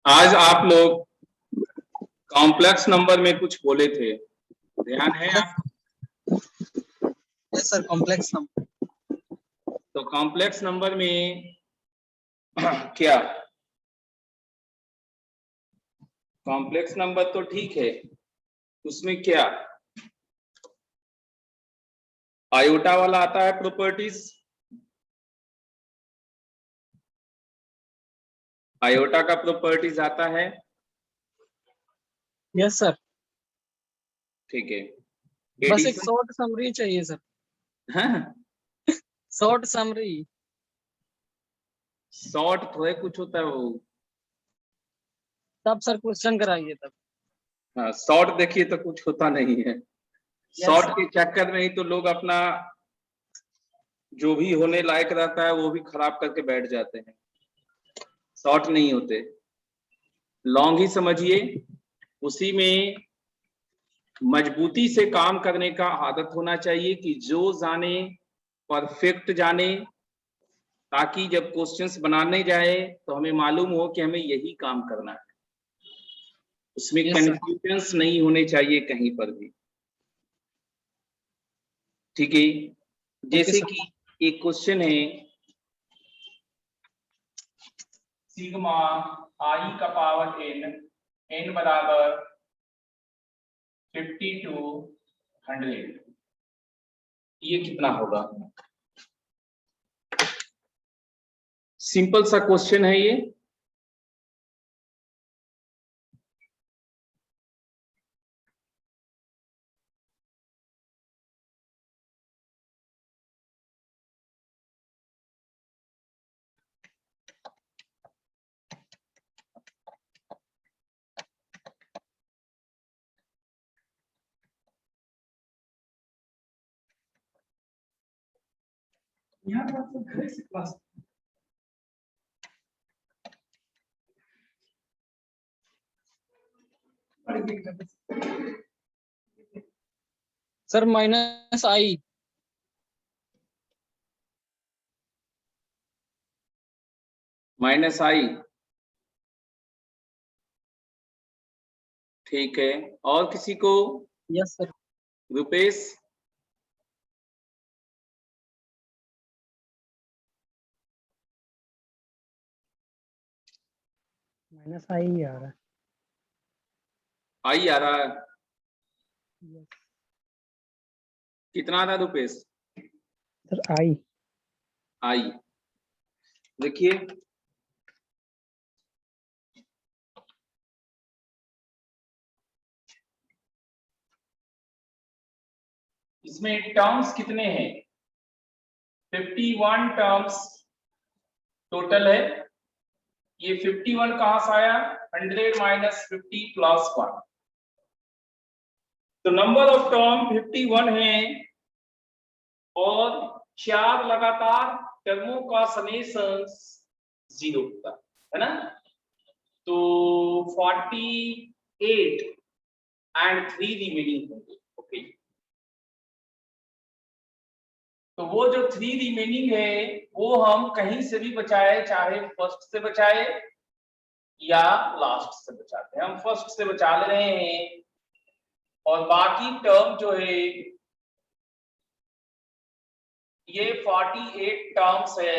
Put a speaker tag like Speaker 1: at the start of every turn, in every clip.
Speaker 1: आज आप लोग कॉम्प्लेक्स नंबर में कुछ बोले थे, ध्यान है आप?
Speaker 2: Yes sir, complex number.
Speaker 1: तो कॉम्प्लेक्स नंबर में क्या, कॉम्प्लेक्स नंबर तो ठीक है, उसमें क्या आयोटा वाला आता है प्रॉपर्टीज, आयोटा का प्रॉपर्टीज आता है।
Speaker 2: यस सर,
Speaker 1: ठीक है,
Speaker 2: बस एक
Speaker 1: एडिशन।
Speaker 2: शॉर्ट समरी चाहिए सर,
Speaker 1: हाँ,
Speaker 2: शॉर्ट समरी।
Speaker 1: शॉर्ट थोड़े कुछ होता है वो।
Speaker 2: तब सर क्वेश्चन कराइए तब।
Speaker 1: हाँ, शॉर्ट देखिए तो कुछ होता नहीं है।
Speaker 2: Yes
Speaker 1: short
Speaker 2: sir.
Speaker 1: के चक्कर में ही तो लोग अपना जो भी होने लायक रहता है वो भी खराब करके बैठ जाते हैं। शॉर्ट नहीं होते, लॉन्ग ही समझिए। उसी में मजबूती से काम करने का आदत होना चाहिए कि जो जाने परफेक्ट जाने, ताकि जब क्वेश्चंस बनाने जाए तो हमें मालूम हो कि हमें यही काम करना है। उसमें
Speaker 2: यस सर।
Speaker 1: कंफ्यूजन्स नहीं होने चाहिए कहीं पर भी। ठीक है,
Speaker 2: ओके
Speaker 1: जैसे
Speaker 2: सर।
Speaker 1: कि एक क्वेश्चन है, सिग्मा आई का पावर एन, एन बराबर 50 to 100, ये कितना होगा? सिंपल सा क्वेश्चन है ये। यहाँ तो घर से class
Speaker 2: sir minus I.
Speaker 1: Minus I, ठीक है। और किसी को?
Speaker 2: Yes sir.
Speaker 1: Rupesh,
Speaker 2: minus I ही आ रहा है।
Speaker 1: आई आ रहा है?
Speaker 2: यस
Speaker 1: कितना आ रहा है रुपेश?
Speaker 2: सर, आई।
Speaker 1: आई, देखिए इसमें टर्म्स कितने हैं? 51 टर्म्स टोटल है। ये 51 कहां से आया? 100 माइनस 50 प्लस 1। तो नंबर ऑफ टर्म 51 है और 4 लगातार टर्मों का समेशन 0 होता है ना। तो 48 एंड 3 रिमेनिंग होंगे। ओके, तो वो जो 3 रिमेनिंग है वो हम कहीं से भी बचाए, चाहे फर्स्ट से बचाए या लास्ट से बचाते हैं। हम फर्स्ट से बचा ले रहे हैं और बाकी टर्म जो है ये 48 टर्म्स है,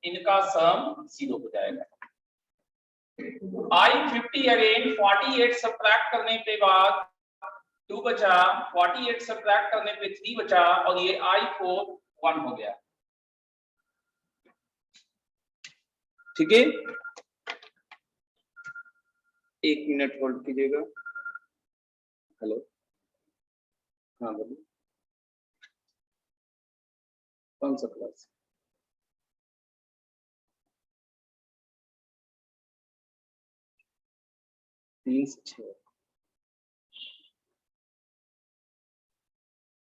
Speaker 1: इनका सम 0 हो जाएगा। आई 50 अगेन 48 सब्ट्रैक्ट करने के बाद 2 बचा, 48 सब्ट्रैक्ट करने पे 3 बचा और ये I4 1 हो गया। ठीक है, 1 मिनट होल्ड कीजिएगा। हेलो, हाँ बोलिए, कौन सा क्लास? तीन से छः,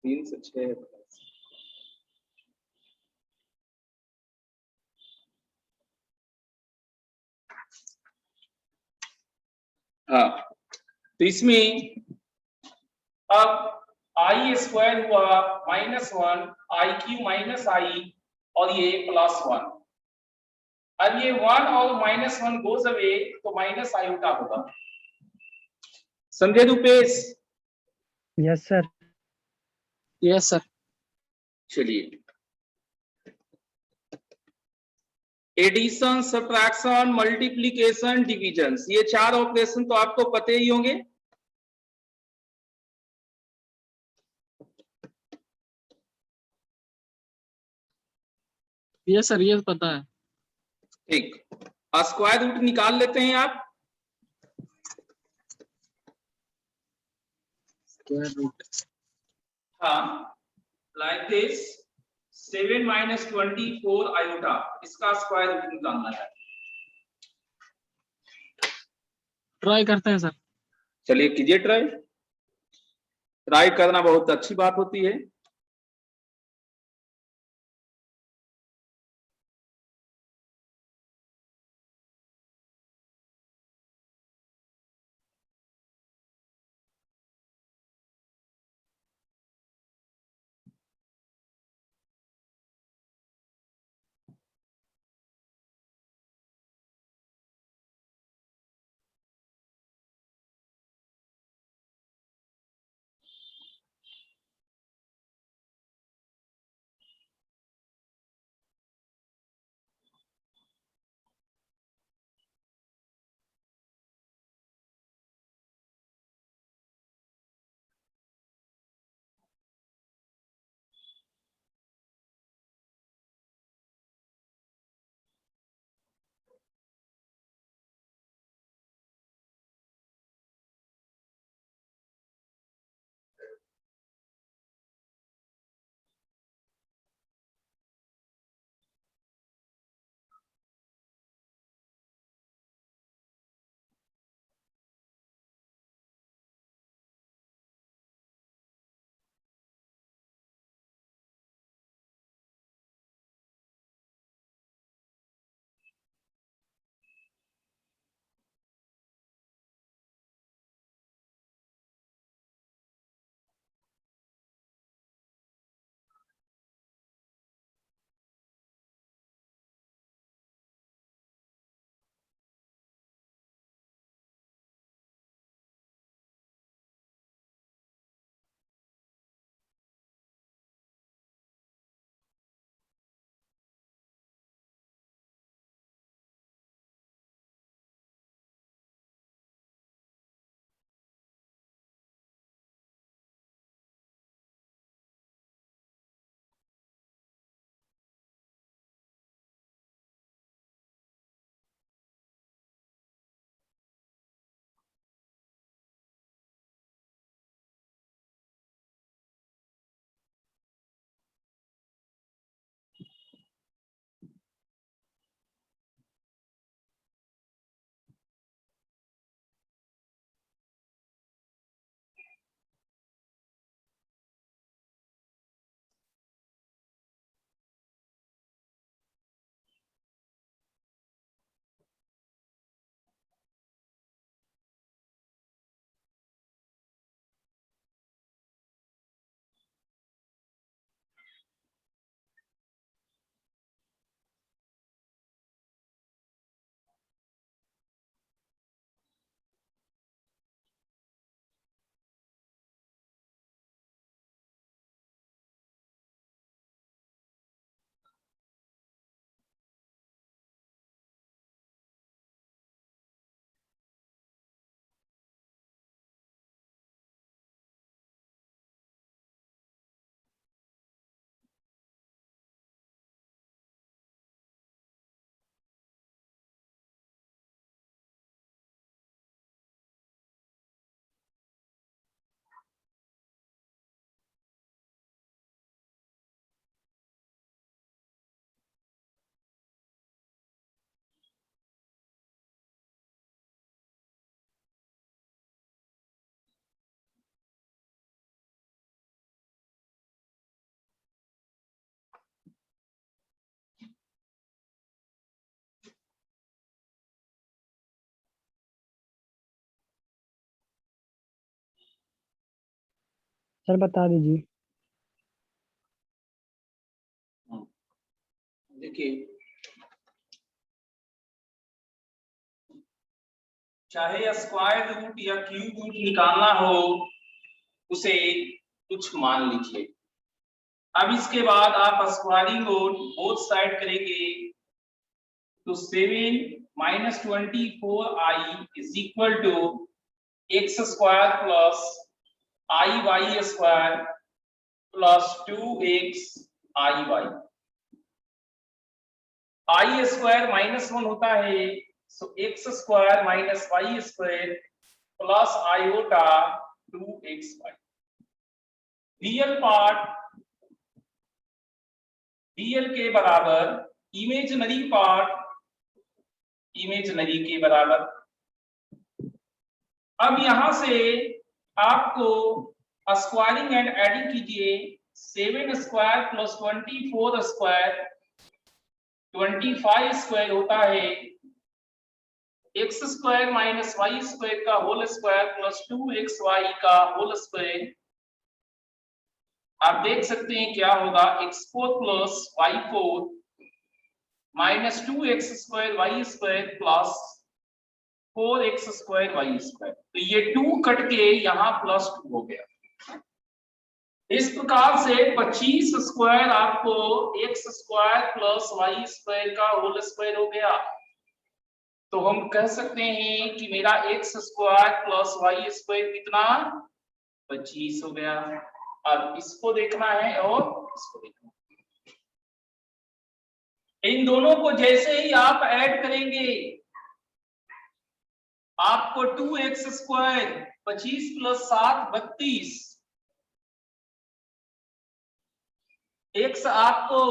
Speaker 1: 3 से 6 क्लास। हाँ, तो इसमें अब आई स्क्वायर हुआ -1, आई क्यू माइनस आई और ये +1। अब ये 1 और -1 गोज अवे, तो माइनस आयोटा होगा। समझे Rupesh?
Speaker 2: Yes sir. Yes sir.
Speaker 1: चलिए, एडिशन, सब्ट्रैक्शन, मल्टीप्लिकेशन, डिविजन, ये 4 ऑपरेशन तो आपको पते ही होंगे।
Speaker 2: यस सर, ये पता है।
Speaker 1: ठीक, स्क्वायर रूट निकाल लेते हैं आप।
Speaker 2: स्क्वायर रूट,
Speaker 1: हाँ, लाइक दिस 7 - 24 आयोटा, इसका स्क्वायर रूट निकालना है।
Speaker 2: ट्राई करते हैं सर।
Speaker 1: चलिए कीजिए ट्राई। ट्राई करना बहुत अच्छी बात होती है।
Speaker 2: सर बता दीजिए।
Speaker 1: देखिए, चाहे स्क्वायर रूट या क्यूब रूट निकालना हो उसे कुछ मान लीजिए। अब इसके बाद आप स्क्वायरिंग बोथ साइड करेंगे तो 7 - 24i is equal to x square plus i y square plus 2x i y. I square -1 होता है, so x square minus y square plus iota 2xy। Real part real के बराबर, imaginary part imaginary के बराबर। अब यहां से आपको स्क्वायरिंग एंड एडिंग कीजिए। 7 स्क्वायर प्लस 24 स्क्वायर 25 स्क्वायर होता है x square minus y square का होल स्क्वायर प्लस 2xy का होल स्क्वायर। आप देख सकते हैं क्या होगा, x4 plus y4 minus 2x square y square plus 4x square y square. तो ये 2 कट के यहाँ +2 हो गया। इस प्रकार से 25 स्क्वायर आपको x square plus y square का होल स्क्वायर हो गया। तो हम कह सकते हैं कि मेरा x square plus y square कितना 25 हो गया। अब इसको देखना है और इसको देखना है। इन दोनों को जैसे ही आप ऐड करेंगे आपको 2x स्क्वायर 25 प्लस 7 32 x आपको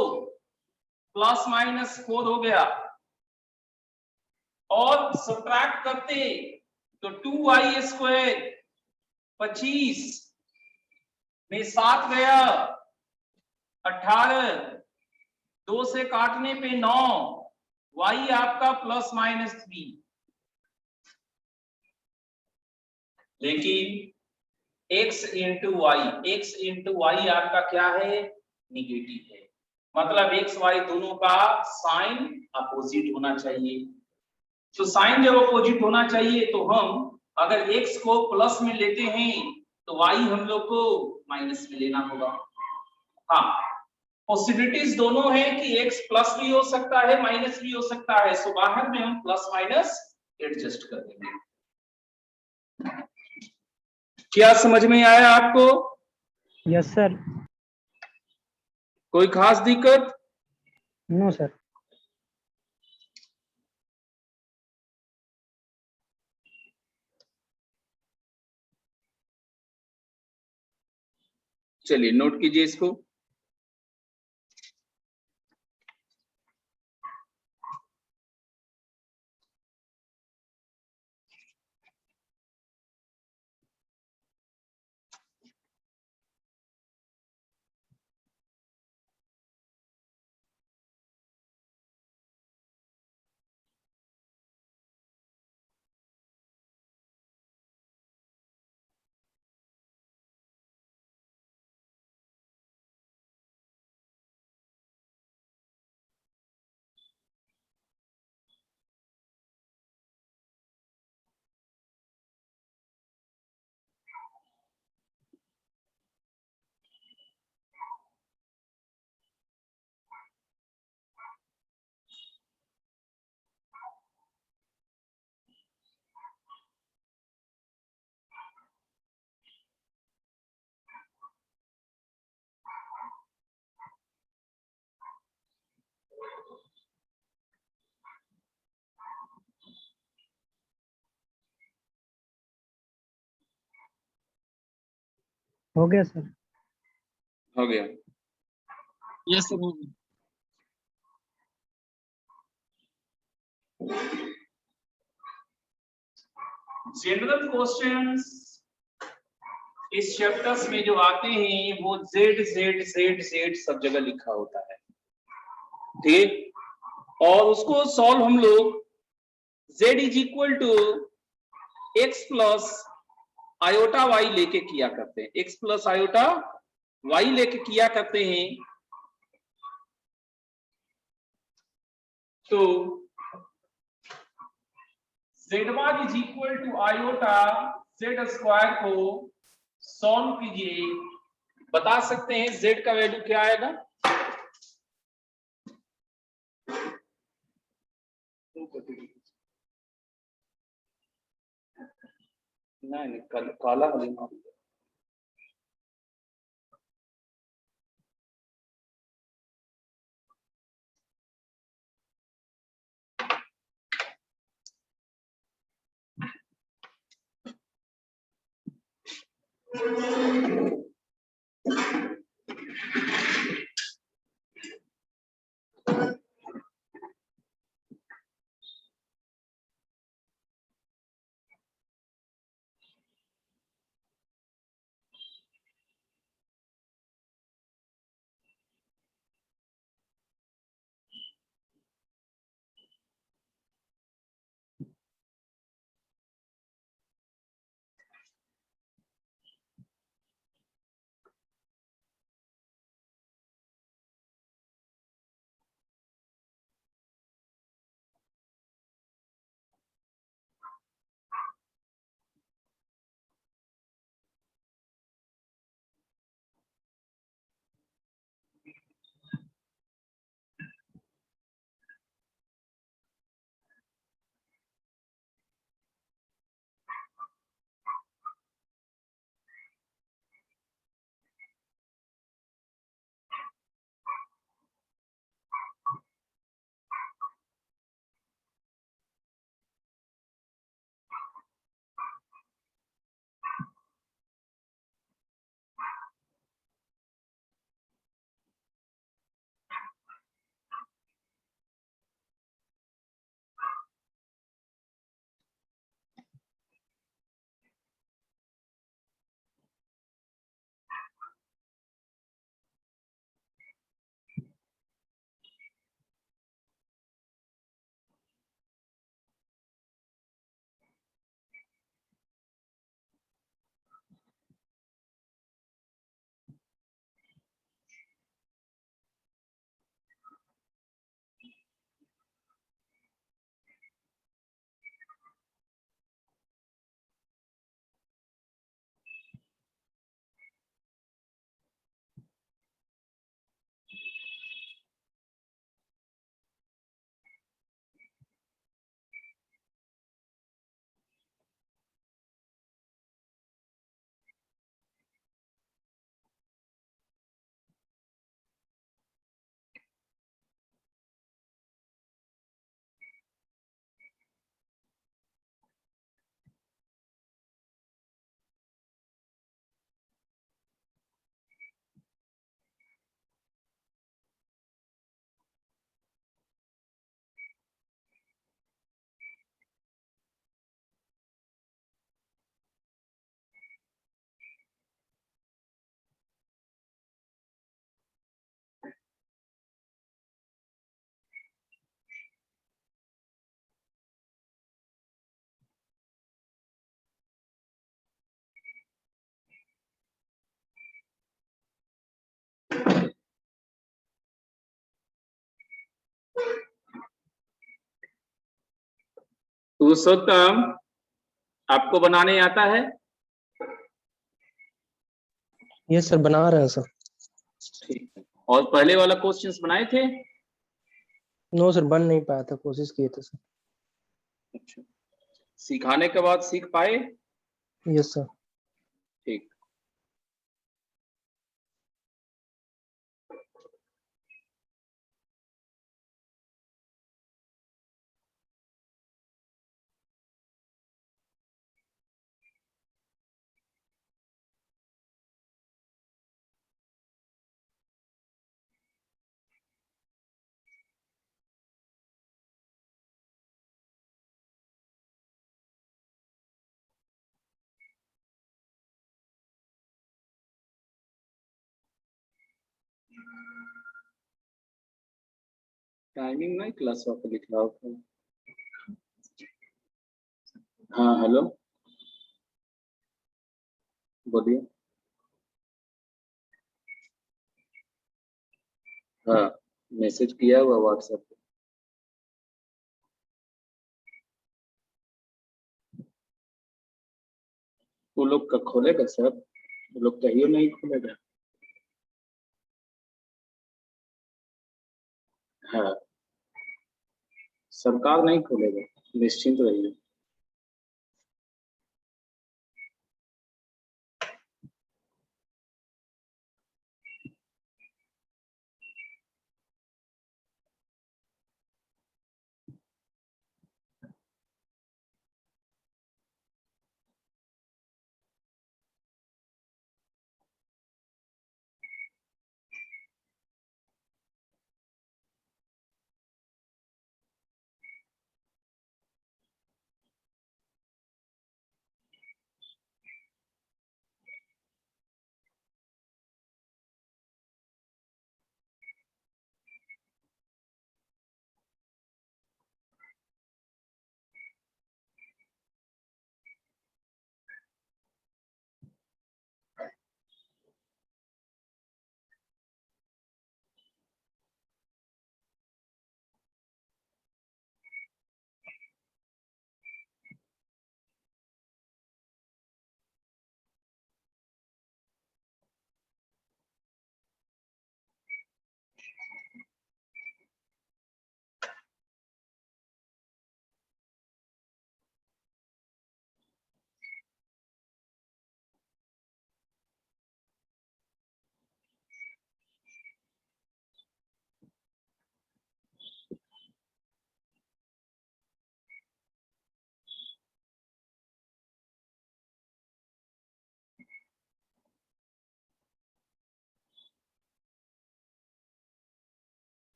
Speaker 1: प्लस माइनस 4 हो गया और सब्ट्रैक्ट करते तो 2y स्क्वायर 25 में 7 गया 18, 2 से काटने पे 9, y आपका प्लस माइनस 3। लेकिन x इंटू वाई आपका क्या है, निगेटिव है। मतलब x y दोनों का साइन अपोजिट होना चाहिए। तो साइन जब अपोजिट होना चाहिए तो हम अगर x को प्लस में लेते हैं तो y हम लोग को माइनस में लेना होगा। हाँ, पॉसिबिलिटीज दोनों है कि x प्लस भी हो सकता है माइनस भी हो सकता है। सो बाहर में हम प्लस माइनस एडजस्ट कर देंगे। क्या समझ में आया आपको?
Speaker 2: Yes sir.
Speaker 1: कोई खास दिक्कत?
Speaker 2: No sir.
Speaker 1: चलिए नोट कीजिए इसको।
Speaker 2: हो गया सर।
Speaker 1: हो गया।
Speaker 2: यस सर हो गया।
Speaker 1: जनरल क्वेश्चंस इस चैप्टर्स में जो आते हैं वो जेड जेड जेड जेड सब जगह लिखा होता है, ठीक। और उसको सॉल्व हम लोग z is equal to x plus iota y लेके किया करते हैं। x प्लस आयोटा वाई लेके किया करते हैं। तो z1 is equal to iota z square को सॉल्व कीजिए, बता सकते हैं z का वैल्यू क्या आएगा? नहीं काला वाली पुरुषोत्तम आपको बनाने आता है?
Speaker 2: यस सर, बना रहे हैं सर।
Speaker 1: ठीक है, और पहले वाला क्वेश्चंस बनाए थे?
Speaker 2: नो सर, बन नहीं पाया था, कोशिश किए थे सर।
Speaker 1: अच्छा, सिखाने के बाद सीख पाए?
Speaker 2: Yes sir.
Speaker 1: ठीक। टाइमिंग नहीं क्लास पे लिख रहा होगा। हाँ हेलो, बोलिए। हाँ, मैसेज किया हुआ व्हाट्सएप पे। वो लोग का खोलेगा सर, वो लोग कहिए नहीं खोलेगा। हाँ, सरकार नहीं खोलेगा, निश्चिंत रहिए।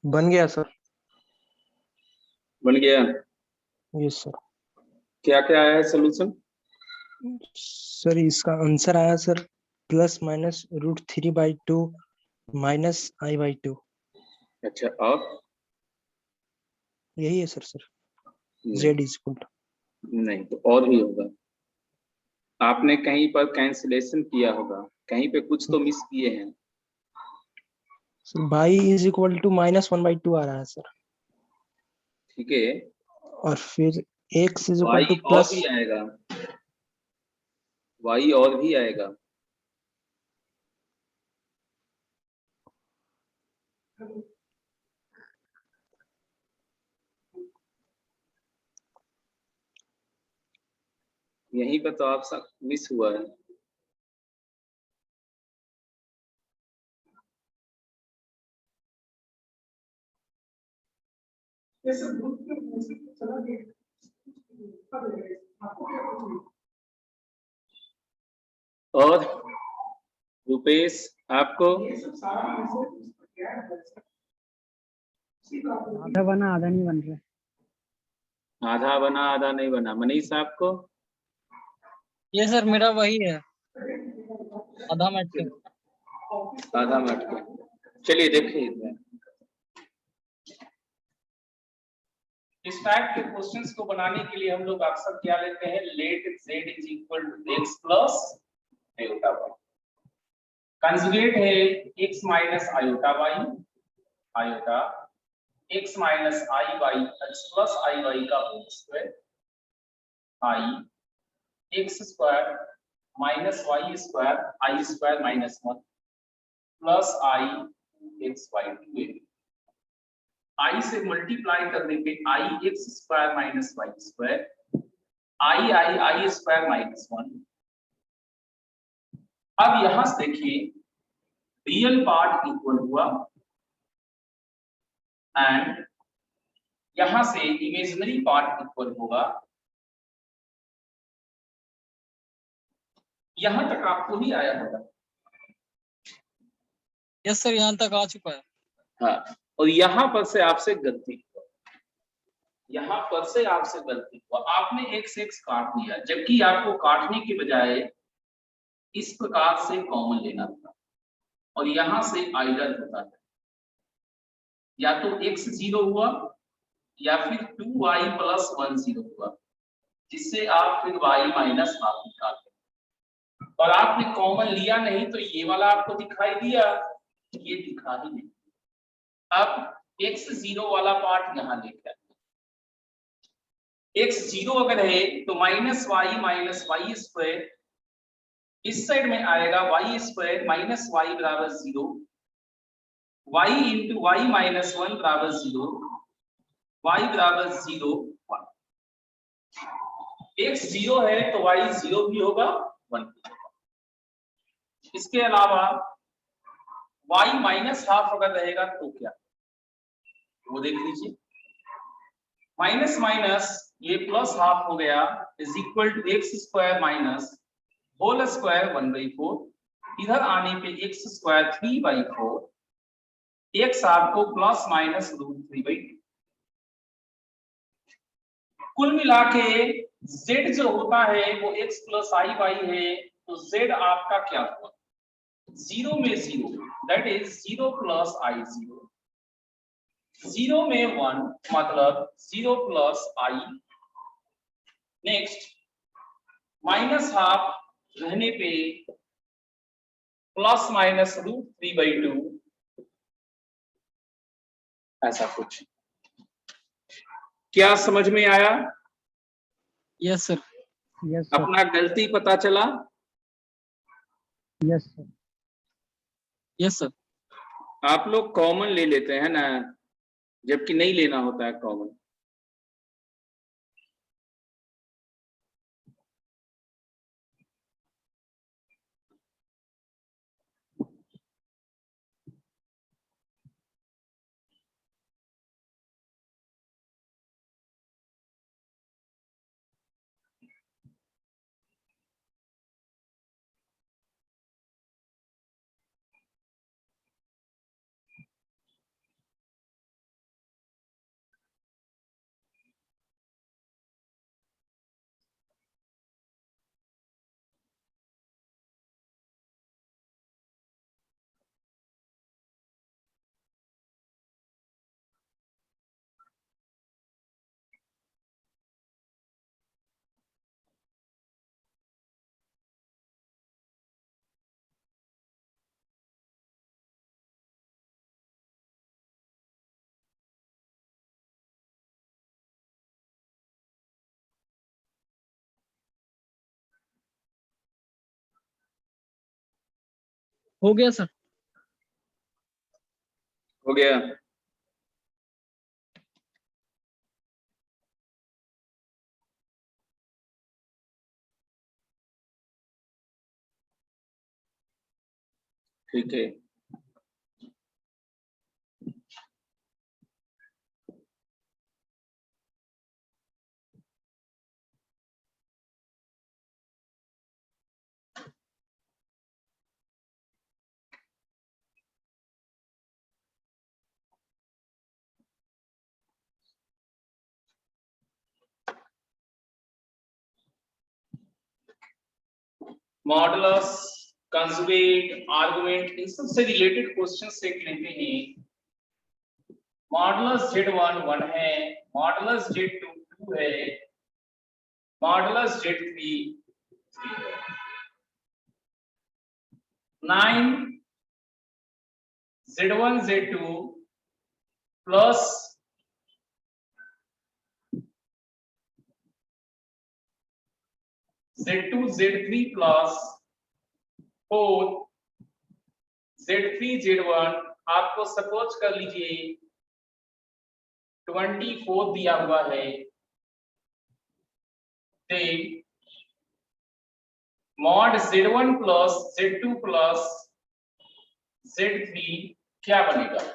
Speaker 2: बन गया सर।
Speaker 1: बन गया।
Speaker 2: Yes sir.
Speaker 1: क्या क्या आया है सोल्यूशन?
Speaker 2: सर इसका आंसर आया सर +-√3/2 -i/2।
Speaker 1: अच्छा, और
Speaker 2: यही है सर।
Speaker 1: नहीं,
Speaker 2: z इज इक्वल
Speaker 1: नहीं तो और भी होगा। आपने कहीं पर कैंसिलेशन किया होगा, कहीं पे कुछ तो मिस किए हैं।
Speaker 2: Sir y is equal to -1/2 आ रहा है सर,
Speaker 1: ठीक है,
Speaker 2: और फिर x is equal
Speaker 1: y
Speaker 2: two
Speaker 1: और
Speaker 2: प्लस।
Speaker 1: भी आएगा, y और भी आएगा। यहीं पर तो आप सब मिस हुआ है। और रुपेश, आपको?
Speaker 3: आधा बना आधा नहीं बन रहा।
Speaker 1: आधा बना आधा नहीं बना। मनीष, आपको?
Speaker 3: ये सर मेरा वही है, आधा मैट के।
Speaker 1: आधा मट के। चलिए देखिए, इस टाइप के क्वेश्चंस को बनाने के लिए हम लोग अक्सर क्या लेते हैं, let z is equal to x plus iota y। Conjugate है x minus iota y, iota x minus i y x plus i y का whole square, i x square minus y square i square minus 1 plus i x by 2a। i से multiply करने पे i x square minus y square, i square minus 1। अब यहां से देखिए, real part equal हुआ and यहां से इमेजिनरी पार्ट इक्वल होगा। यहां तक आपको ही आया होगा।
Speaker 3: यस सर, यहाँ तक आ चुका है।
Speaker 1: हाँ, और यहां पर से आपसे गलती हुआ, यहां पर से आपसे गलती हुआ, आपने x काट दिया, जबकि आपको काटने के बजाय इस प्रकार से कॉमन लेना था। और यहां से आइडल होता है, या तो x 0 हुआ या फिर 2y + 1 0 हुआ, जिससे आप फिर y - हाफ निकालते हैं। और आपने कॉमन लिया नहीं तो ये वाला आपको दिखाई दिया, ये दिखा ही नहीं। अब x 0 वाला पार्ट यहाँ लेकर आइए। x 0 अगर है तो -y - y² इस साइड में आएगा, y² - y = 0, y × y - 1 = 0, y = 0 1। x 0 है तो y 0 भी होगा, 1 भी होगा। इसके अलावा y - हाफ अगर रहेगा तो क्या, वो देख लीजिए। माइनस माइनस ये प्लस हाफ हो गया, = x² - होल स्क्वायर 1/4। इधर आने पे x² 3/4, x आपको ±√3/2। कुल मिला के z जो होता है वो x + i/y है, तो z आपका क्या हुआ, 0 में 0, दैट इज 0 + i0, 0 में 1 मतलब 0 + i। नेक्स्ट -हाफ रहने पे ±√3/2, ऐसा कुछ। क्या समझ में आया?
Speaker 3: Yes sir.
Speaker 2: Yes sir.
Speaker 1: अपना गलती पता चला?
Speaker 2: Yes sir.
Speaker 3: Yes sir.
Speaker 1: आप लोग कॉमन ले लेते हैं ना, जबकि नहीं लेना होता है कॉमन।
Speaker 3: हो गया सर।
Speaker 1: हो गया। ठीक है, मॉडुलस, कंजुगेट, आर्गुमेंट, इन सब से रिलेटेड क्वेश्चन सेट लेते हैं। मॉडुलस Z1 1 है, मॉडुलस Z2 2 है, मॉडुलस Z3 3 है। 9 Z1 Z2 plus Z2 Z3 plus 4 Z3 Z1, आपको सपोज कर लीजिए 24 दिया हुआ है, mod Z1 plus Z2 plus Z3 क्या बनेगा?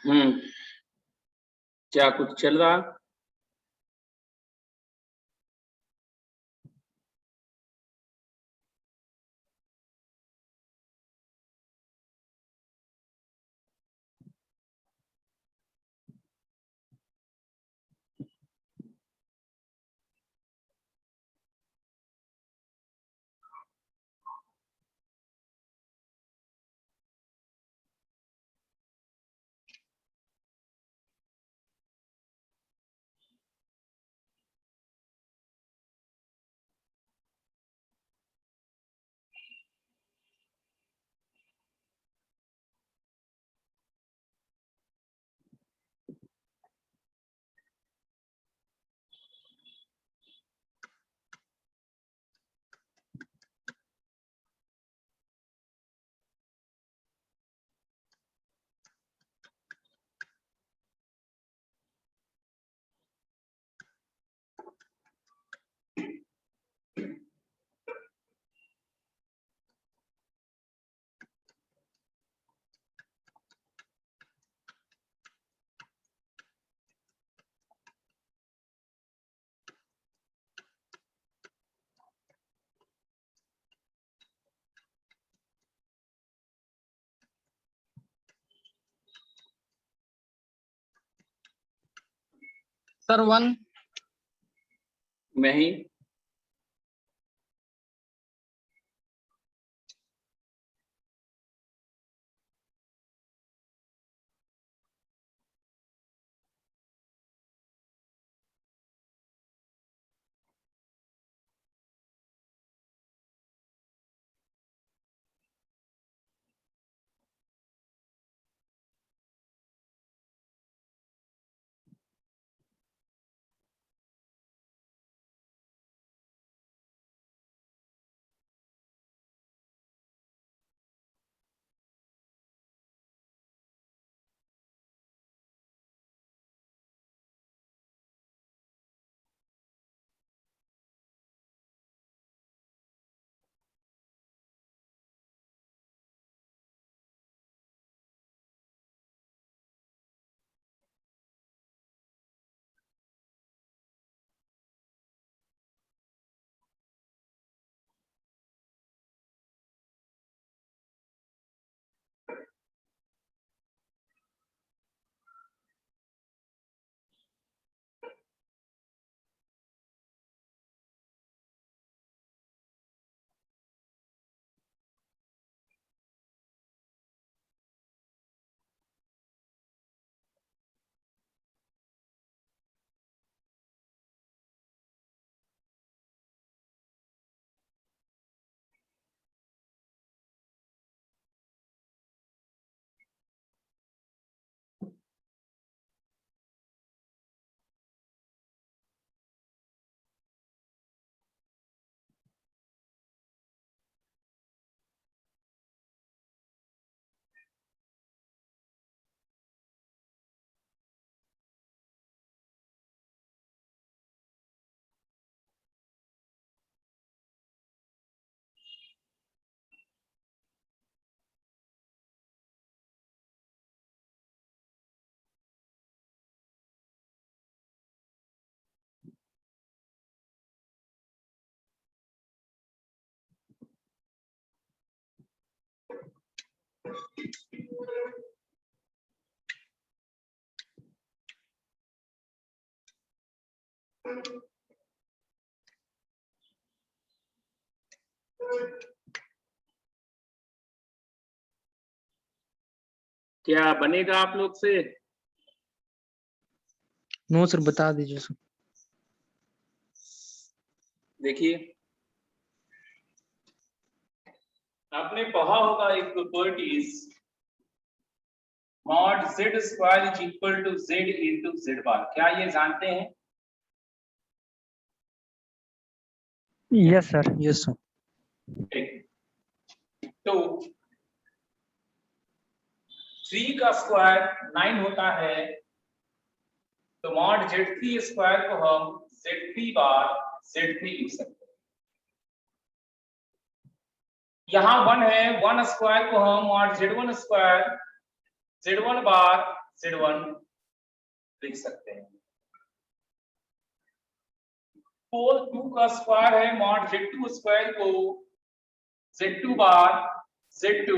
Speaker 1: क्या कुछ चल रहा?
Speaker 3: सर 1।
Speaker 1: मैं ही। क्या बनेगा आप लोग से?
Speaker 2: नो सर, बता दीजिए सर।
Speaker 1: देखिए, आपने पढ़ा होगा एक प्रॉपर्टीज, मॉड z स्क्वायर is equal to z into z bar. क्या ये जानते हैं?
Speaker 2: Yes sir. Yes sir.
Speaker 1: तो 3 का स्क्वायर 9 होता है, तो मॉड z3 स्क्वायर को हम z3 बार z3 लिख सकते हैं। यहाँ 1 है, 1 स्क्वायर को हम मॉड z1 स्क्वायर z1 बार Z1 लिख सकते हैं। 4 2 का स्क्वायर है मॉड Z2 स्क्वायर को Z2 बार Z2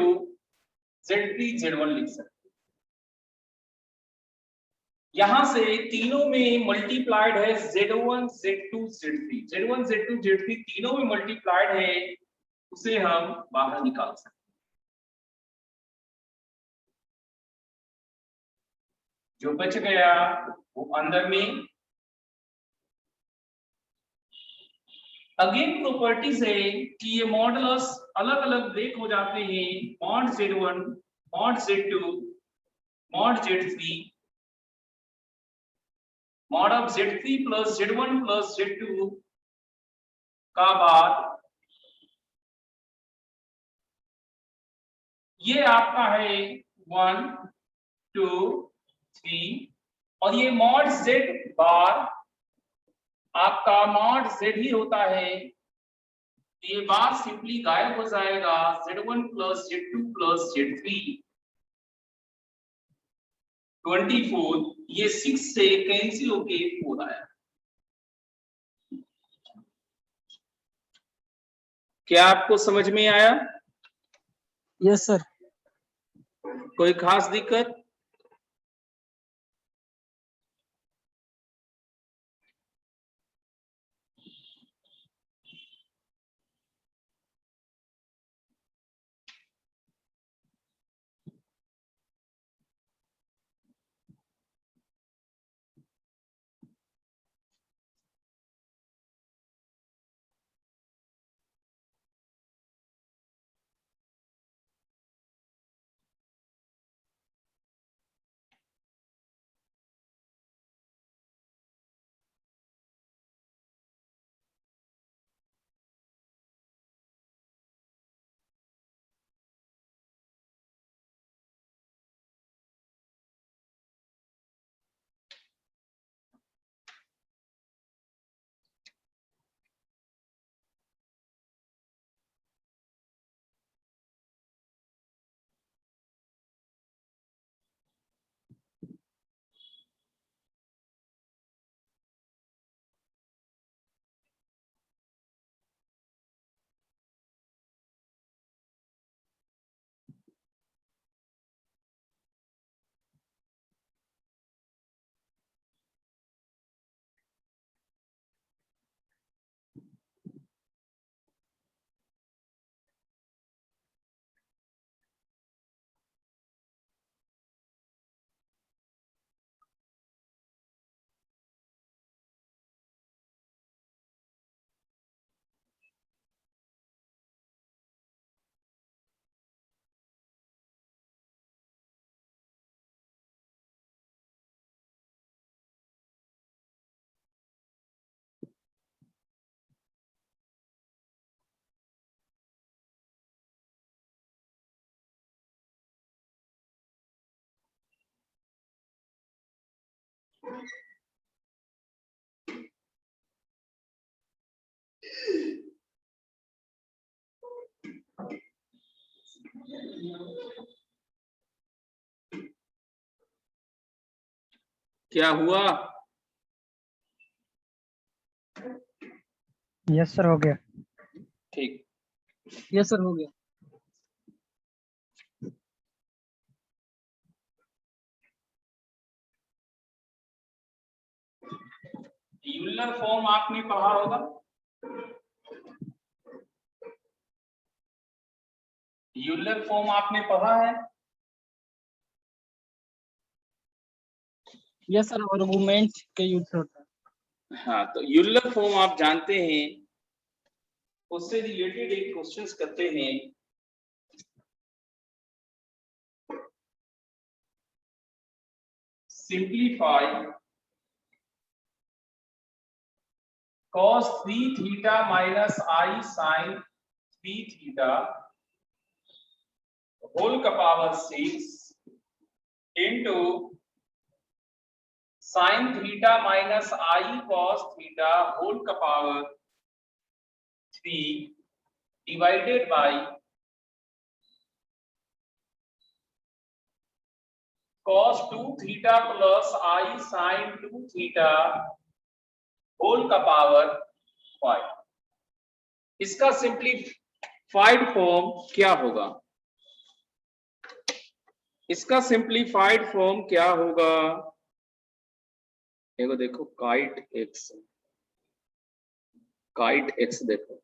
Speaker 1: Z3 Z1 लिख सकते हैं। यहां से तीनों में मल्टीप्लाइड है Z1 Z2 Z3, Z1 Z2 Z3 तीनों में मल्टीप्लाइड है, उसे हम बाहर निकाल सकते हैं। जो बच गया वो अंदर में। अगेन प्रॉपर्टीज है कि ये मॉडुलस अलग अलग ब्रेक हो जाते हैं, mod Z1 mod Z2 mod Z3 mod of Z3 plus Z1 plus Z2 का बाद ये आपका है 1 2 3 और ये मॉड Z बार आपका मॉड Z ही होता है, ये बार सिंपली गायब हो जाएगा, Z1 plus Z2 plus Z3 24, ये 6 से कैंसिल होके 4 आया। क्या आपको समझ में आया?
Speaker 3: Yes sir.
Speaker 1: कोई खास दिक्कत? क्या हुआ?
Speaker 2: यस सर, हो गया।
Speaker 1: ठीक,
Speaker 3: यस सर, हो गया।
Speaker 1: यूलर फॉर्म आपने पढ़ा होगा, यूलर फॉर्म आपने पढ़ा है?
Speaker 3: यस सर, आर्गुमेंट के यूज होता है।
Speaker 1: हाँ, तो यूलर फॉर्म आप जानते हैं, उससे रिलेटेड एक क्वेश्चंस करते हैं। सिंप्लीफाई cos 3 थीटा माइनस आई साइन 3 थीटा होल का power 6 into sine theta minus I cos theta whole का पावर 3 डिवाइडेड बाय cos 2 थीटा plus I sin 2 theta whole का पावर 5। इसका सिंप्लीफाइड फॉर्म क्या होगा? इसका सिंप्लीफाइड फॉर्म क्या होगा? देखो काइट एक्स देखो,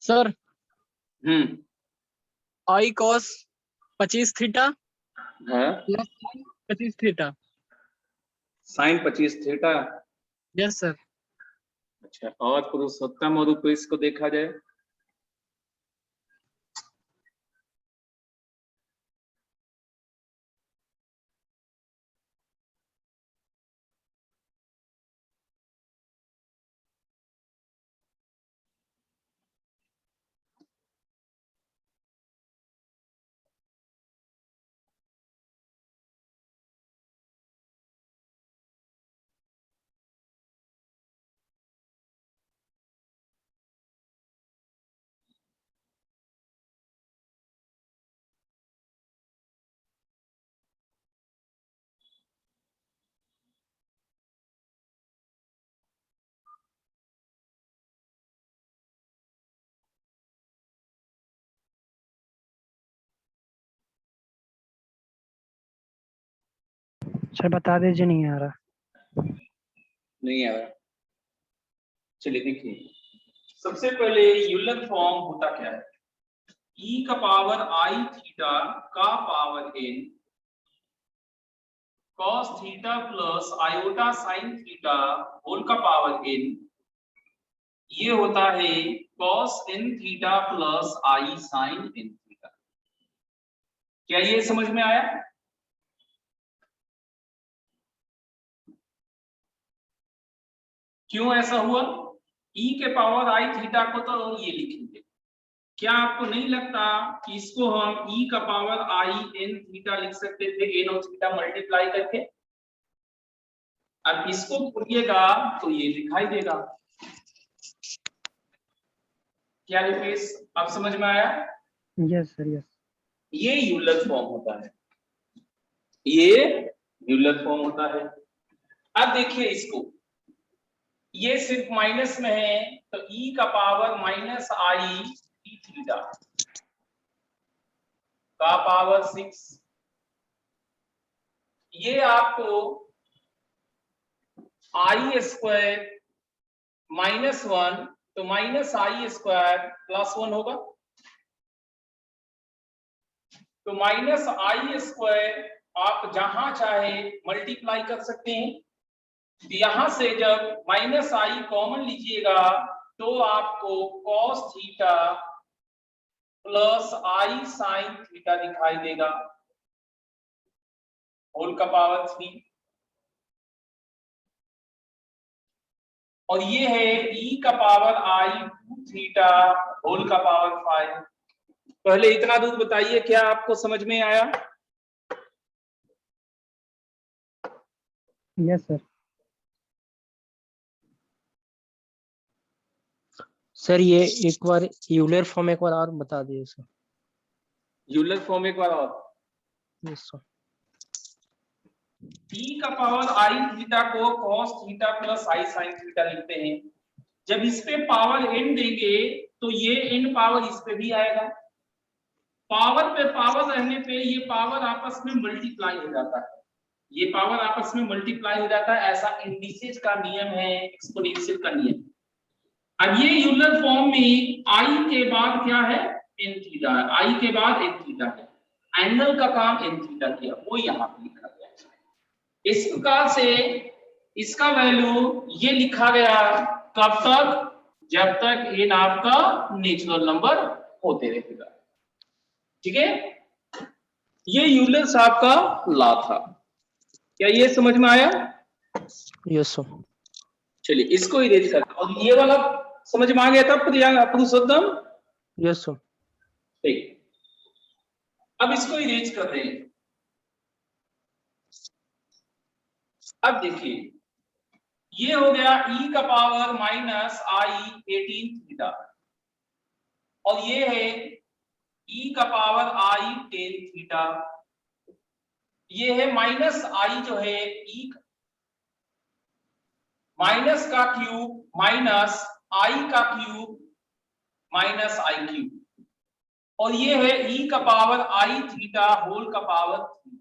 Speaker 3: sir
Speaker 1: hmm
Speaker 3: I cos 25 theta
Speaker 1: है
Speaker 3: plus 25 theta.
Speaker 1: Sine 25 theta.
Speaker 3: Yes sir.
Speaker 1: अच्छा, और पुरुषोत्तम और ऊपर इसको देखा जाए,
Speaker 2: सर बता दीजिए, नहीं आ रहा।
Speaker 1: नहीं आ रहा। चलिए देखिए, सबसे पहले यूलर फॉर्म होता क्या है? ई का पावर आई थीटा का power n cos theta plus iota sine theta whole का पावर n, ये होता है cos n theta plus i sine n theta. क्या ये समझ में आया? क्यों ऐसा हुआ? e के पावर आई थीटा को तो ये लिखेंगे। क्या आपको नहीं लगता कि इसको हम e का पावर आई n थीटा लिख सकते थे n और थीटा मल्टीप्लाई करके? अब इसको खोलिएगा तो ये दिखाई देगा। क्या रुपेश, अब समझ में आया?
Speaker 2: Yes sir yes.
Speaker 1: ये यूलर फॉर्म होता है, ये यूलर फॉर्म होता है। अब देखिए इसको, ये सिर्फ माइनस में है तो e का power minus I T theta का पावर 6, ये आपको आई स्क्वायर -1 तो माइनस आई स्क्वायर +1 होगा, तो माइनस आई स्क्वायर आप जहां चाहे मल्टीप्लाई कर सकते हैं। तो यहां से जब माइनस आई कॉमन लीजिएगा तो आपको cos theta plus i sine theta दिखाई देगा होल का पावर 3, और ये है e का पावर आई 2 थीटा होल का पावर 5। पहले इतना दूर बताइए, क्या आपको समझ में आया?
Speaker 2: Yes sir. सर ये एक बार यूलर फॉर्म एक बार और बता दिए सर।
Speaker 1: यूलर फॉर्म एक बार और,
Speaker 2: यस सर।
Speaker 1: e का पावर आई थीटा को cos theta plus i sine theta लिखते हैं। जब इस पे पावर n देंगे तो ये n पावर इस पे भी आएगा, पावर पे पावर रहने पे ये पावर आपस में मल्टीप्लाई हो जाता है, ये पावर आपस में मल्टीप्लाई हो जाता है, ऐसा इंडिसेज का नियम है, एक्सपोनेंशियल का नियम। अब ये यूलर फॉर्म में i के बाद क्या है, n थीटा है, i के बाद n थीटा है, एंगल का काम n थीटा किया, वो यहाँ पे लिखा गया है। इस प्रकार से इसका वैल्यू ये लिखा गया, कब तक, जब तक n आपका नेचुरल नंबर होते रहेगा। ठीक है, ये यूलर साहब का लॉ था, क्या ये समझ में आया?
Speaker 2: Yes sir.
Speaker 1: चलिए इसको इरेज करते हैं, और ये वाला समझ में आ गया था पुरुषोत्तम?
Speaker 2: Yes sir.
Speaker 1: ठीक, अब इसको इरेज करते हैं। अब देखिए ये हो गया e का पावर माइनस आई 18 थीटा, और ये है e का पावर आई 10 थीटा, ये है माइनस आई जो है e माइनस का क्यूब माइनस आई का क्यूब माइनस आई क्यूब, और ये है e का पावर आई थीटा होल का पावर 3।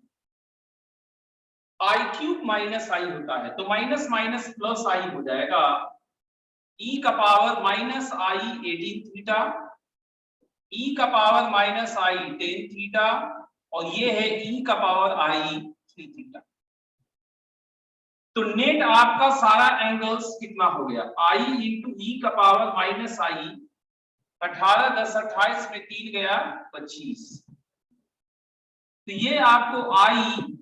Speaker 1: आई क्यूब माइनस आई होता है तो माइनस माइनस प्लस आई हो जाएगा, e का पावर माइनस आई 18 थीटा, e का पावर माइनस आई 10 थीटा, और ये है e का पावर आई 3 थीटा। तो नेट आपका सारा एंगल्स कितना हो गया, i इंटू ई का पावर माइनस आई, 18 10 28 में 3 गया 25, तो ये आपको i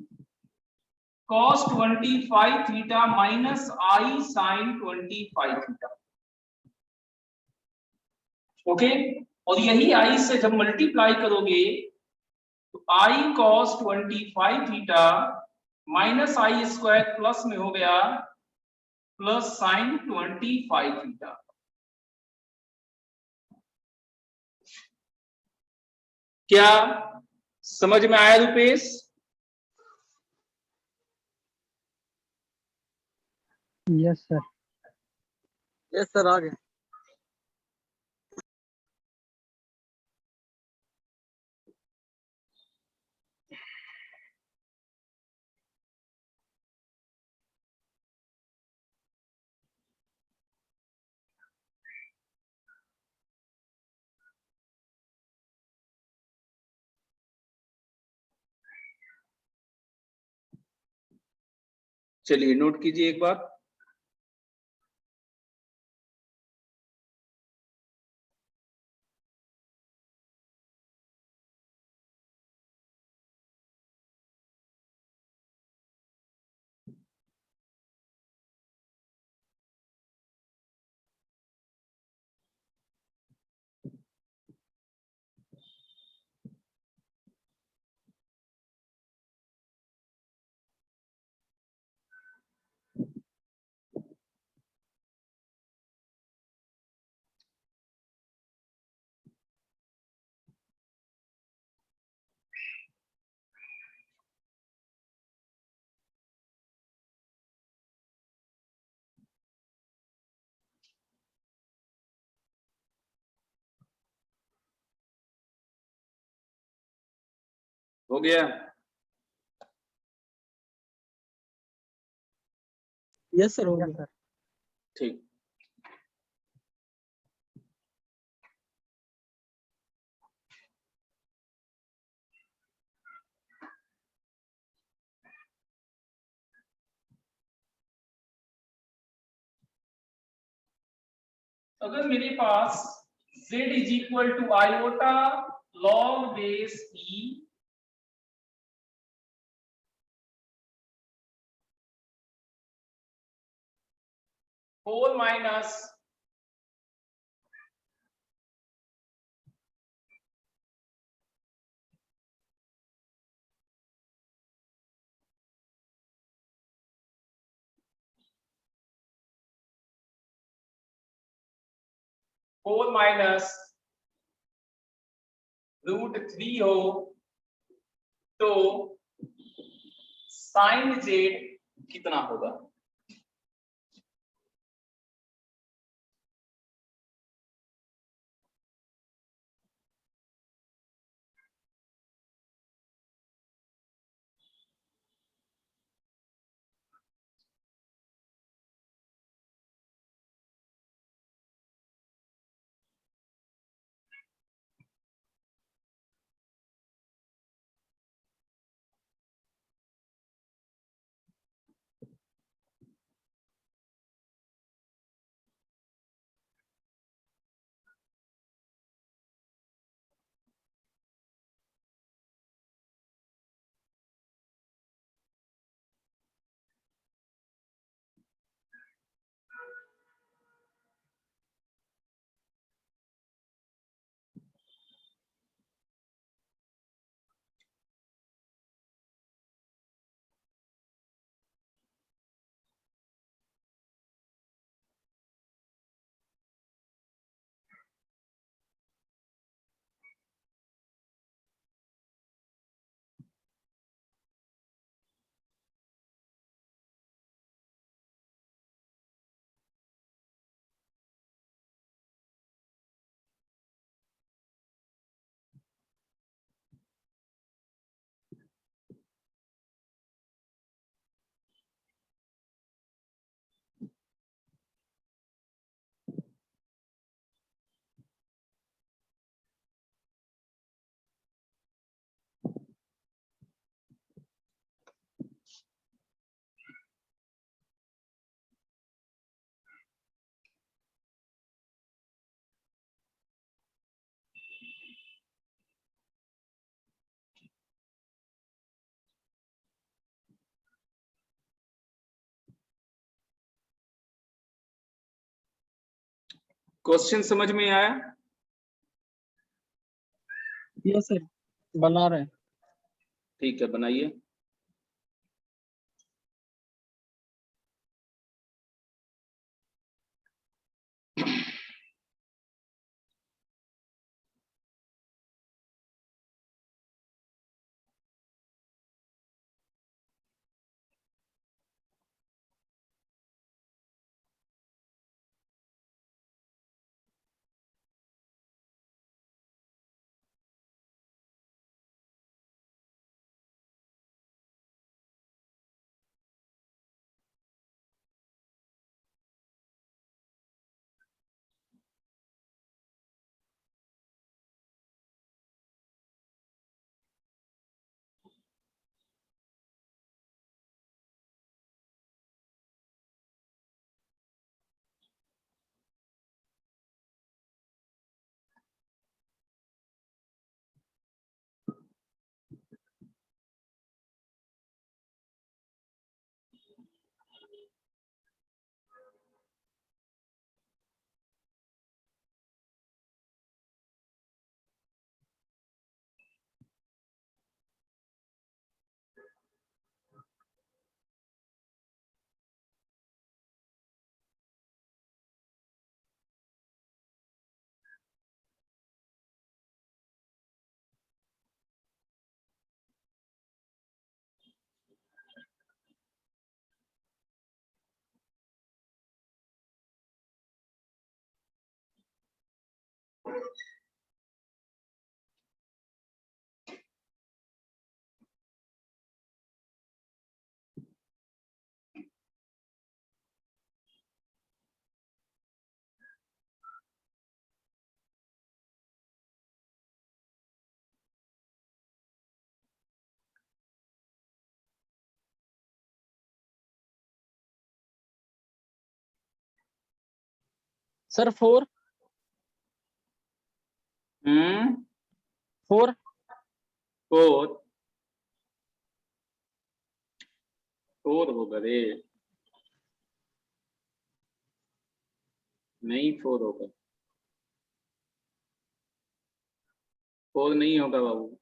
Speaker 1: cos 25 theta minus I sine 25 theta. Okay, और यही i से जब मल्टीप्लाई करोगे तो i cos 25 theta minus I square plus में हो गया प्लस साइन 25 थीटा। क्या समझ में आया Rupesh?
Speaker 2: Yes sir.
Speaker 3: Yes sir आ गए।
Speaker 1: चलिए नोट कीजिए एक बार, हो गया?
Speaker 2: यस सर, हो गया सर।
Speaker 1: ठीक। अगर मेरे पास z is equal to iota log base e whole minus whole minus √3 हो तो साइन जेड कितना होगा? क्वेश्चन समझ में आया?
Speaker 2: Yes sir.
Speaker 3: बना रहे हैं।
Speaker 1: ठीक है, बनाइए।
Speaker 3: सर 4 4
Speaker 1: 4 4 होगा रे, नहीं 4 होगा, 4 नहीं होगा बाबू।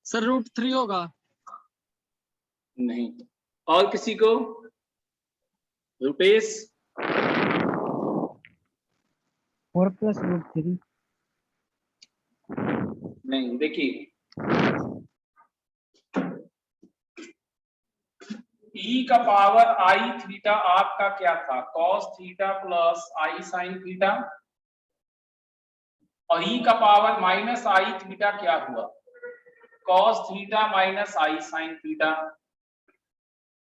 Speaker 3: सर √3 होगा।
Speaker 1: नहीं, और किसी को? रुपेश?
Speaker 2: 4 + √3।
Speaker 1: नहीं, देखिए e का पावर i थीटा आपका क्या था, cos theta plus i sine theta, और e का पावर माइनस i थीटा क्या हुआ, cos theta minus i sine theta.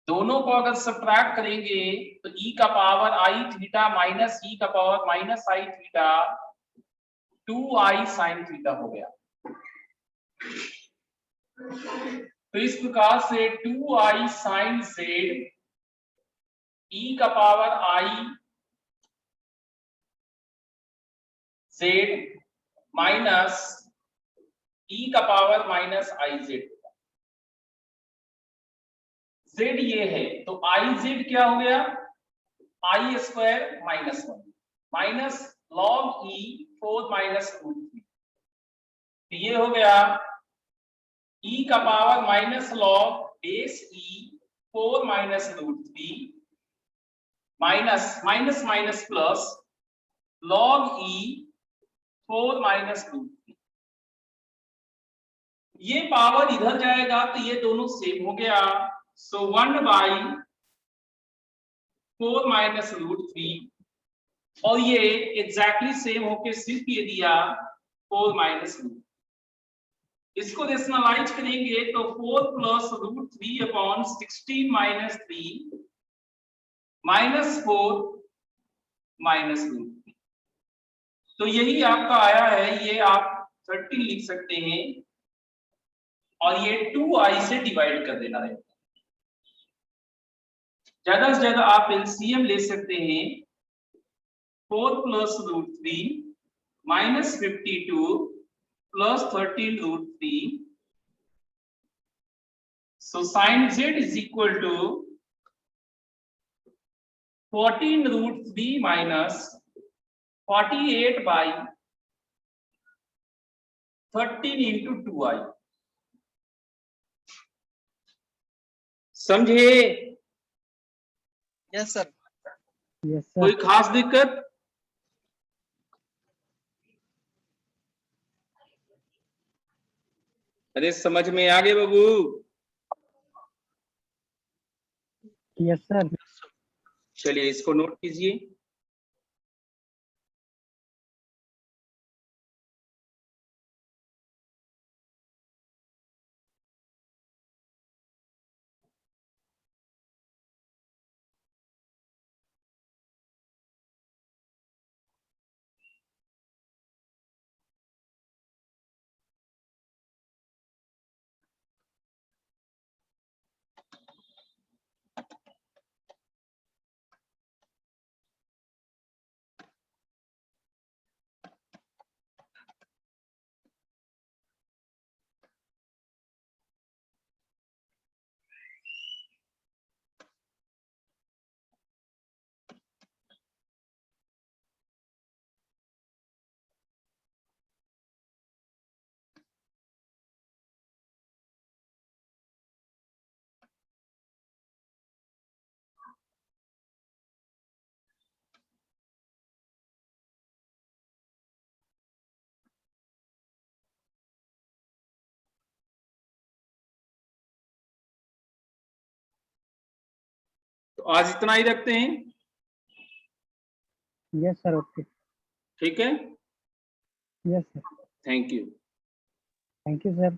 Speaker 1: दोनों को अगर सब्ट्रैक्ट करेंगे तो e का power i theta minus e का power minus i theta 2i sine theta हो गया। तो इस प्रकार से 2i साइन जेड e का power i Z minus e का power minus i Z. Z ये है तो i जेड क्या हो गया, i square minus 1 minus log e 4 minus √3। ये हो गया e का power minus log base e 4 minus √3 minus minus minus plus log e 4 minus √3। ये पावर इधर जाएगा तो ये दोनों सेम हो गया, सो 1/4 माइनस √3, और ये एग्जैक्टली सेम होके सिर्फ ये दिया 4 माइनस √3। इसको रेशनलाइज करेंगे तो 4 plus √3 upon 16 minus 3 minus 4 minus √3। तो यही आपका आया है, ये आप 13 लिख सकते हैं और ये 2i से डिवाइड कर देना है। ज्यादा से ज्यादा आप एलसीएम ले सकते हैं, 4 plus √3 minus 52 plus 13 √3। So sin z is equal to 14 √3 minus 48 by 13 into 2i। समझे?
Speaker 3: Yes sir.
Speaker 2: यस
Speaker 1: कोई
Speaker 2: सर।
Speaker 1: खास दिक्कत? अरे समझ में आ गए बाबू?
Speaker 2: Yes sir.
Speaker 1: चलिए इसको नोट कीजिए। आज इतना ही रखते हैं।
Speaker 3: Yes sir, okay.
Speaker 1: ठीक है,
Speaker 3: yes sir,
Speaker 1: thank you.
Speaker 3: Thank you sir.